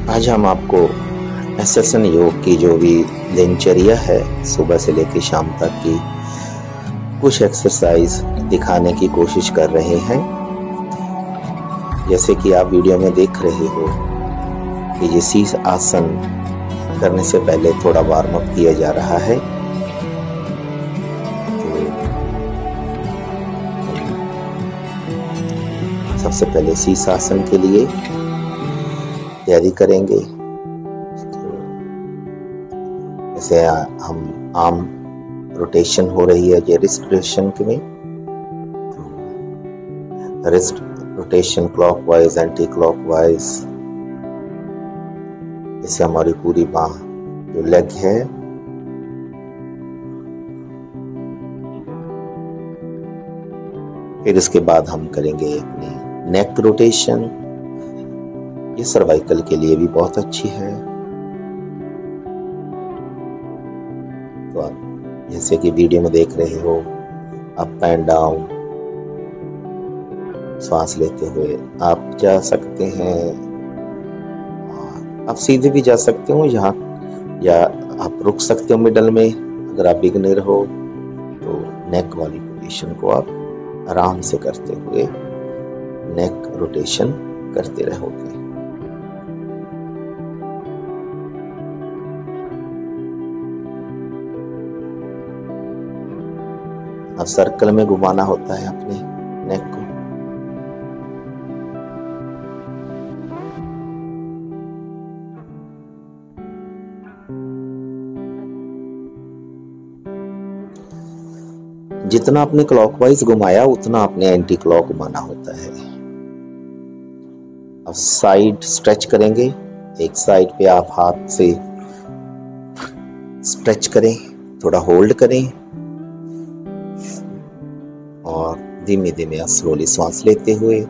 आज हम आपको एसेसन योग की जो भी दिनचर्या है सुबह से लेकर शाम तक की कुछ एक्सरसाइज दिखाने की कोशिश कर रहे हैं। जैसे कि आप वीडियो में देख रहे हो कि ये शीश आसन करने से पहले थोड़ा वार्म अप किया जा रहा है। तो सबसे पहले शीश आसन के लिए तैयारी करेंगे। जैसे हम आर्म रोटेशन हो रही है, ये रिस्ट रोटेशन में, wrist rotation clockwise anti clockwise, इससे हमारी पूरी बाह जो लेग है फिर इसके बाद हम करेंगे अपनी नेक रोटेशन। ये सर्वाइकल के लिए भी बहुत अच्छी है। तो आप जैसे कि वीडियो में देख रहे हो, अप एंड डाउन सांस लेते हुए आप जा सकते हैं। आप सीधे भी जा सकते हो यहाँ, या आप रुक सकते हो मिडल में। अगर आप बिगिनर हो तो नेक वाली पोजीशन को आप आराम से करते हुए नेक रोटेशन करते रहोगे। अब सर्कल में घुमाना होता है अपने नेक को। जितना आपने क्लॉकवाइज घुमाया उतना आपने एंटी क्लॉक घुमाना होता है। अब साइड स्ट्रेच करेंगे। एक साइड पे आप हाथ से स्ट्रेच करें, थोड़ा होल्ड करें और धीमे धीमे स्लोली सांस लेते हुए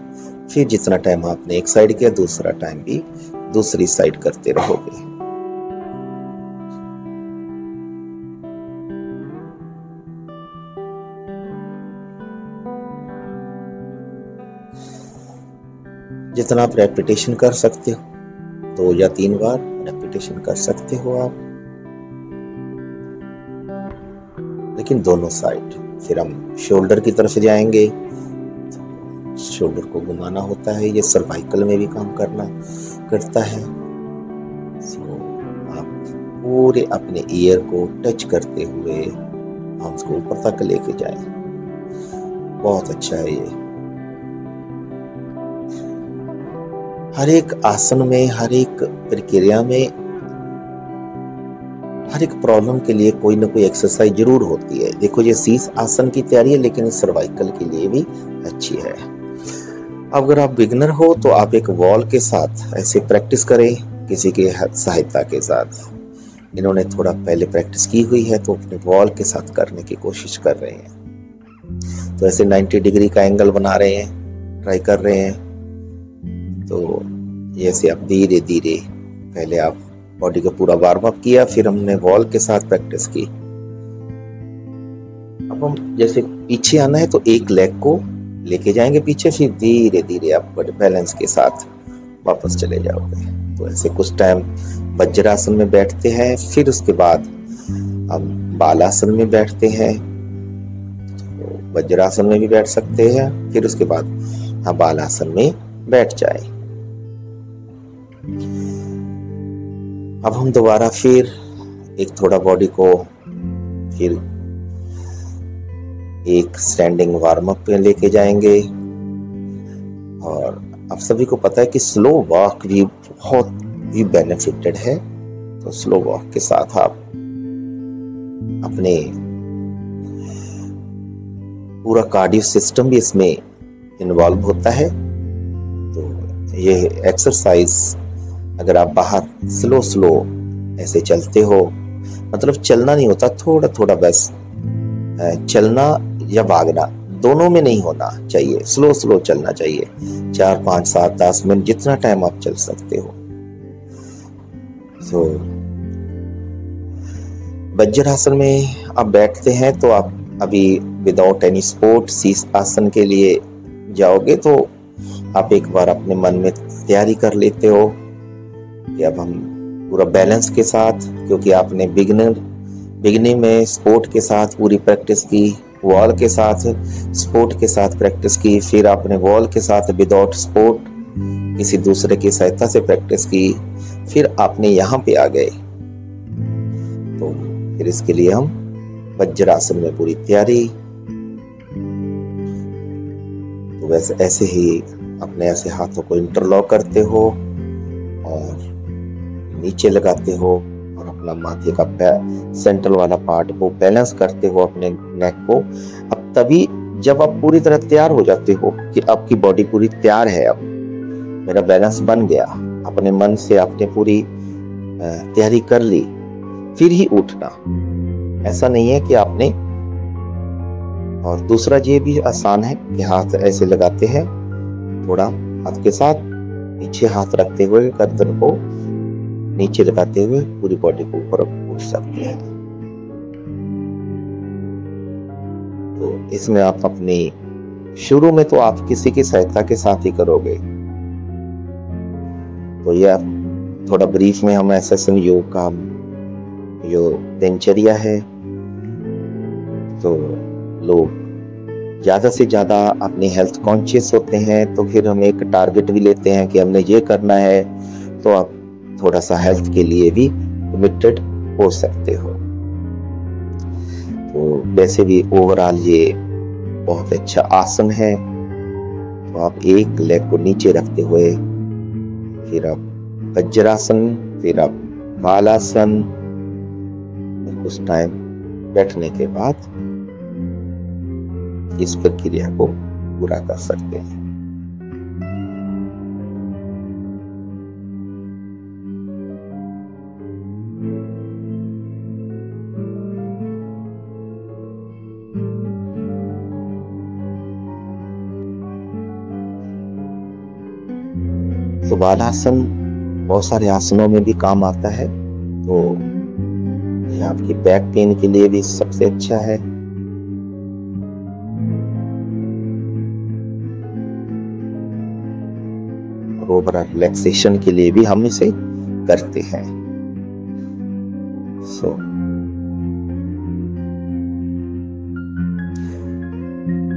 फिर जितना टाइम आपने एक साइड किया दूसरा टाइम भी दूसरी साइड करते रहोगे। जितना आप रेपिटेशन कर सकते हो, 2 या 3 बार रेपिटेशन कर सकते हो आप, लेकिन दोनों साइड। फिर हम शोल्डर की तरफ जाएंगे। शोल्डर को घुमाना होता है, ये सर्वाइकल में भी काम करता है। आप पूरे अपने ईयर को टच करते हुए आर्म्स को ऊपर तक लेके जाएं। बहुत अच्छा है ये। हर एक आसन में, हर एक प्रक्रिया में, हर एक प्रॉब्लम के लिए कोई ना कोई एक्सरसाइज जरूर होती है। देखो ये शीश आसन की तैयारी है, लेकिन सर्वाइकल के लिए भी अच्छी है। अगर आप बिगनर हो तो आप एक वॉल के साथ ऐसे प्रैक्टिस करें, किसी के सहायता के साथ। इन्होंने थोड़ा पहले प्रैक्टिस की हुई है तो अपने वॉल के साथ करने की कोशिश कर रहे हैं। तो ऐसे 90 डिग्री का एंगल बना रहे हैं, ट्राई कर रहे हैं। तो जैसे आप धीरे धीरे पहले आप बॉडी को पूरा वार्म अप किया, फिर हमने वॉल के साथ प्रैक्टिस की। अब हम जैसे पीछे आना है तो एक लेग को लेके जाएंगे पीछे, फिर धीरे धीरे आप बड़े बैलेंस के साथ वापस चले जाओगे। तो ऐसे कुछ टाइम वज्रासन में बैठते हैं, फिर उसके बाद हम बालासन में बैठते हैं। तो वज्रासन में भी बैठ सकते हैं, फिर उसके बाद हम बालासन में बैठ जाए। अब हम दोबारा फिर एक थोड़ा बॉडी को फिर एक स्टैंडिंग वार्म अप पे लेके जाएंगे। और आप सभी को पता है कि स्लो वॉक भी बहुत ही बेनिफिटेड है। तो स्लो वॉक के साथ आप अपने पूरा कार्डियो सिस्टम भी इसमें इन्वॉल्व होता है। तो ये एक्सरसाइज अगर आप बाहर स्लो ऐसे चलते हो, मतलब चलना नहीं होता, थोड़ा थोड़ा बस चलना या भागना दोनों में नहीं होना चाहिए, स्लो चलना चाहिए। 4, 5, 7, 10 मिनट जितना टाइम आप चल सकते हो। तो वज्रासन में आप बैठते हैं तो आप अभी विदाउट एनी सपोर्ट शीश आसन के लिए जाओगे तो आप एक बार अपने मन में तैयारी कर लेते हो कि अब हम पूरा बैलेंस के साथ, क्योंकि आपने बिगिनिंग में स्पोर्ट के साथ पूरी प्रैक्टिस की, वॉल के साथ स्पोर्ट के साथ प्रैक्टिस की, फिर आपने वॉल के साथ विदाउट स्पोर्ट किसी दूसरे की सहायता से प्रैक्टिस की, फिर आपने यहाँ पे आ गए। तो फिर इसके लिए हम वज्रासन में पूरी तैयारी। तो वैसे ऐसे ही अपने ऐसे हाथों को इंटरलॉक करते हो और नीचे लगाते हो और अपना माथे का सेंट्रल वाला पार्ट को बैलेंस करते हो अपने नेक को। अब तभी जब आप पूरी तरह तैयार हो जाते हो कि आपकी बॉडी पूरी तैयार है, अब मेरा बैलेंस बन गया, अपने मन से आपने पूरी तैयारी कर ली, फिर ही उठना। ऐसा नहीं है कि आपने, और दूसरा ये भी आसान है कि हाथ ऐसे लगाते हैं, थोड़ा हाथ के साथ पीछे हाथ रखते हुए गर्दन को नीचे लगाते हुए पूरी बॉडी को ऊपर उठ सकते हैं। तो इसमें आप अपनी शुरू में तो आप किसी की सहायता के साथ ही करोगे। तो यह थोड़ा ब्रीफ में हम एसएसएन योग का जो दिनचर्या है, तो लोग ज्यादा से ज्यादा अपनी हेल्थ कॉन्शियस होते हैं, तो फिर हम एक टारगेट भी लेते हैं कि हमने ये करना है, तो आप थोड़ा सा हेल्थ के लिए भी कमिटेड हो सकते हो। तो वैसे भी ओवरऑल ये बहुत अच्छा आसन है। तो आप एक लेग को नीचे रखते हुए फिर आप वज्रासन, फिर आप बालासन, कुछ टाइम बैठने के बाद इस प्रक्रिया को पूरा कर सकते हैं। तो बालासन बहुत सारे आसनों में भी काम आता है, तो ये आपकी बैक पेन के लिए भी सबसे अच्छा है। ओवरऑल रिलैक्सेशन के लिए भी हम इसे करते हैं।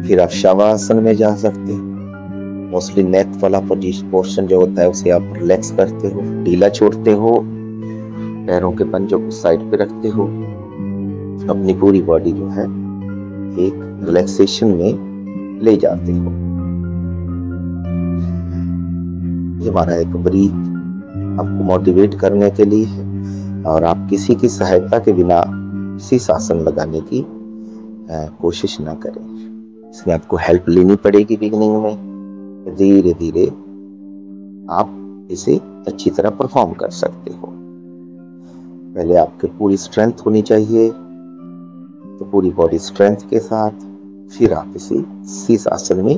फिर आप शवासन में जा सकते हो। मोस्टली नेक वाला पोर्शन जो होता है उसे आप रिलैक्स करते हो, ढीला छोड़ते हो, पैरों के पंजों को साइड पे रखते हो, अपनी पूरी बॉडी जो है एक रिलैक्सेशन में ले जाते हो। ये हमारा एक ब्रीथ आपको मोटिवेट करने के लिए है, और आप किसी की सहायता के बिना शीर्ष आसन लगाने की कोशिश ना करें। इसमें आपको हेल्प लेनी पड़ेगी बिगिनिंग में, धीरे धीरे आप इसे अच्छी तरह परफॉर्म कर सकते हो। पहले आपके पूरी स्ट्रेंथ होनी चाहिए, तो पूरी बॉडी स्ट्रेंथ के साथ फिर आप इसे शीर्ष आसन में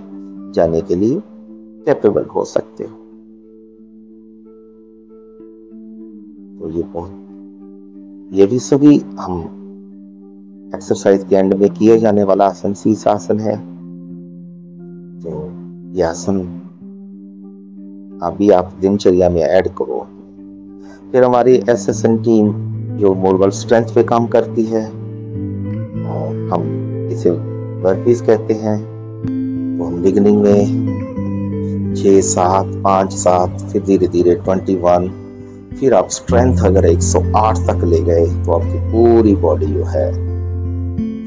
जाने के लिए कैपेबल हो सकते हो। तो ये भी सभी हम एक्सरसाइज के एंड में किए जाने वाला आसन शीर्ष आसन है। तो यह आसन अभी आप दिनचर्या में ऐड करो। फिर हमारी एसएसएन टीम जो मोरबल स्ट्रेंथ पे काम करती है, और हम इसे बर्पीज कहते हैं। तो हम बिगिनिंग में 6, 7, 5, 7, फिर धीरे धीरे 21, फिर आप स्ट्रेंथ अगर 108 तक ले गए तो आपकी पूरी बॉडी जो है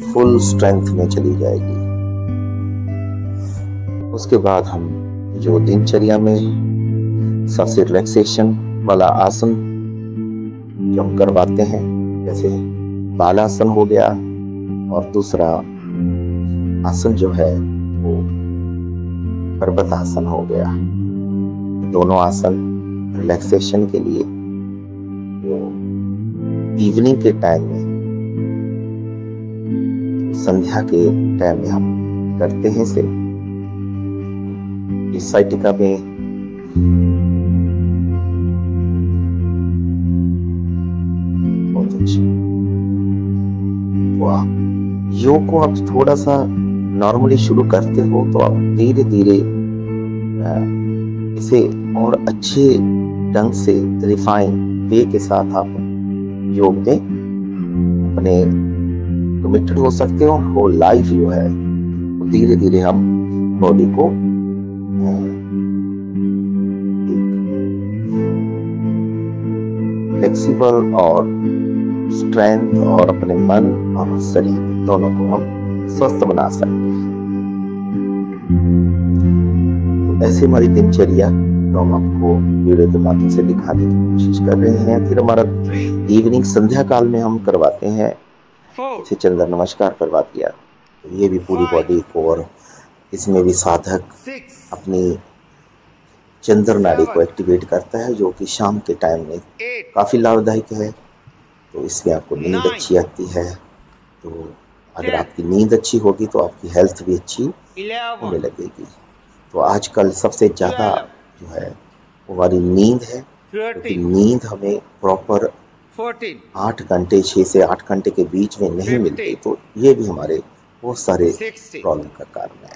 फुल स्ट्रेंथ में चली जाएगी। उसके बाद हम जो दिनचर्या में सबसे रिलैक्सेशन वाला आसन जो हम करवाते हैं, जैसे बालासन हो गया, और दूसरा आसन जो है वो पर्वत आसन हो गया। दोनों आसन रिलैक्सेशन के लिए इवनिंग के टाइम में, संध्या के टाइम में हम करते हैं। से इस साइटिका में बहुत अच्छी, तो आप योग को आप थोड़ा सा नॉर्मली शुरू करते हो, तो आप धीरे धीरे इसे और अच्छे ढंग से रिफाइन वे के साथ आप योग में अपने कमिटेड हो सकते हो। और लाइफ जो है धीरे धीरे हम बॉडी को फ्लेक्सिबल और स्ट्रेंथ और अपने मन और शरीर दोनों को हम स्वस्थ बना सकते हैं। तो ऐसे हमारी दिनचर्या तो हम आपको वीडियो के माध्यम से दिखाने की कोशिश कर रहे हैं। फिर हमारा इवनिंग संध्या काल में हम करवाते हैं इसे चंद्र नमस्कार करवा दिया, तो ये भी पूरी बॉडी को, और इसमें भी साधक अपनी चंद्र नाड़ी को एक्टिवेट करता है, जो कि शाम के टाइम में काफ़ी लाभदायक है। तो इसमें आपको नींद अच्छी आती है। तो अगर आपकी नींद अच्छी होगी तो आपकी हेल्थ भी अच्छी होने लगेगी। तो आजकल सबसे ज़्यादा जो है वो हमारी नींद है, क्योंकि नींद हमें प्रॉपर 8 घंटे 6 से 8 घंटे के बीच में नहीं मिलती। तो ये भी हमारे बहुत सारे प्रॉब्लम का कारण है।